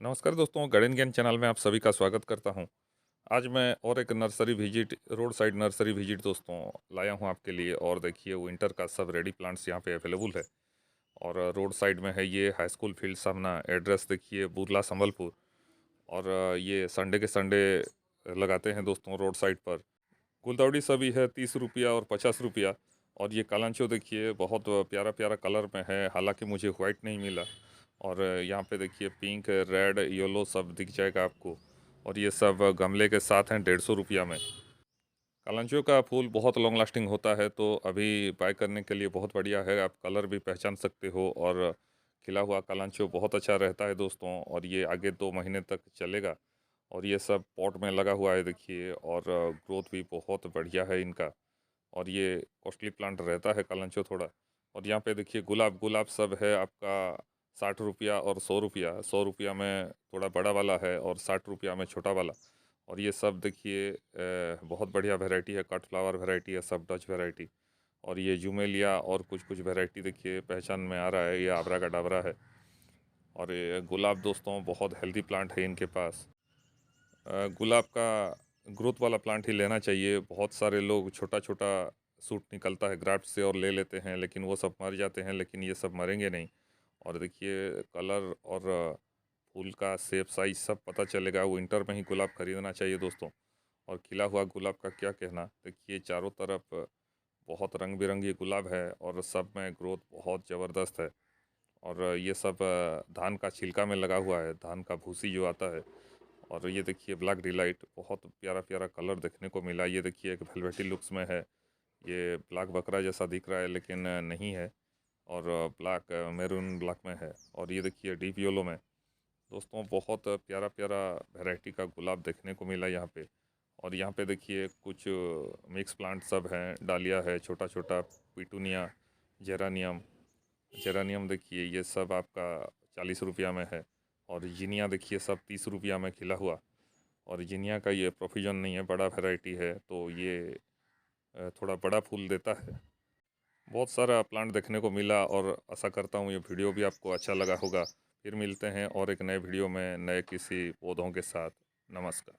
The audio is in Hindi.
नमस्कार दोस्तों, गार्डन ज्ञान चैनल में आप सभी का स्वागत करता हूं। आज मैं और एक nursery visit, road side nursery visit दोस्तों लाया हूं आपके लिए। और देखिए विंटर का सब रेडी प्लांट्स यहां पे अवेलेबल है। और रोड साइड में है ये हाई स्कूल फील्ड सामना। एड्रेस देखिए बुरला संबलपुर। और ये संडे के संडे लगाते हैं दोस्तों रोड साइड पर। गुलदावड़ी सभी है 30 रुपया और 50 रुपया। और ये कालांचो देखिए बहुत प्यारा प्यारा कलर में है, हालांकि मुझे वाइट नहीं मिला। और यहाँ पे देखिए पिंक, रेड, येलो सब दिख जाएगा आपको। और ये सब गमले के साथ हैं 150 रुपया में। कालांचो का फूल बहुत लॉन्ग लास्टिंग होता है, तो अभी बाय करने के लिए बहुत बढ़िया है। आप कलर भी पहचान सकते हो। और खिला हुआ कालांचो बहुत अच्छा रहता है दोस्तों, और ये आगे 2 महीने तक चलेगा। और ये सब पॉट में लगा हुआ है देखिए। और ग्रोथ भी बहुत बढ़िया है इनका। और ये कॉस्टली प्लांट रहता है कालांचो थोड़ा। और यहाँ पे देखिए गुलाब गुलाब सब है आपका 60 रुपया और 100 रुपया। 100 रुपया में थोड़ा बड़ा वाला है और 60 रुपया में छोटा वाला। और ये सब देखिए बहुत बढ़िया वैरायटी है, कट फ्लावर वैरायटी है, सब डच वैरायटी। और ये जुमेलिया और कुछ कुछ वैरायटी देखिए पहचान में आ रहा है, ये आबरा का डाबरा है। और ये गुलाब दोस्तों बहुत हेल्दी प्लांट है इनके पास। गुलाब का ग्रोथ वाला प्लांट ही लेना चाहिए। बहुत सारे लोग छोटा छोटा सूट निकलता है ग्राफ्ट से और ले लेते हैं, लेकिन वो सब मर जाते हैं, लेकिन ये सब मरेंगे नहीं। और देखिए कलर और फूल का शेप साइज सब पता चलेगा। विंटर में ही गुलाब खरीदना चाहिए दोस्तों। और खिला हुआ गुलाब का क्या कहना, देखिए चारों तरफ बहुत रंग बिरंगी गुलाब है और सब में ग्रोथ बहुत ज़बरदस्त है। और ये सब धान का छिलका में लगा हुआ है, धान का भूसी जो आता है। और ये देखिए ब्लैक डिलाइट, बहुत प्यारा प्यारा कलर देखने को मिला। ये देखिए एक वेलवेटी लुक्स में है। ये ब्लैक बकरा जैसा दिख रहा है लेकिन नहीं है। और ब्लैक मैरून ब्लैक में है। और ये देखिए डीप येलो में। दोस्तों बहुत प्यारा प्यारा वैरायटी का गुलाब देखने को मिला यहाँ पे। और यहाँ पे देखिए कुछ मिक्स प्लांट सब हैं, डालिया है छोटा छोटा, पिटूनिया, जेरानियम। जेरानियम देखिए ये सब आपका 40 रुपया में है। और जिनिया देखिए सब 30 रुपया में खिला हुआ। और जिनिया का ये प्रोफिजन नहीं है, बड़ा वैरायटी है, तो ये थोड़ा बड़ा फूल देता है। बहुत सारा प्लांट देखने को मिला और आशा करता हूँ ये वीडियो भी आपको अच्छा लगा होगा। फिर मिलते हैं और एक नए वीडियो में नए किसी पौधों के साथ। नमस्कार।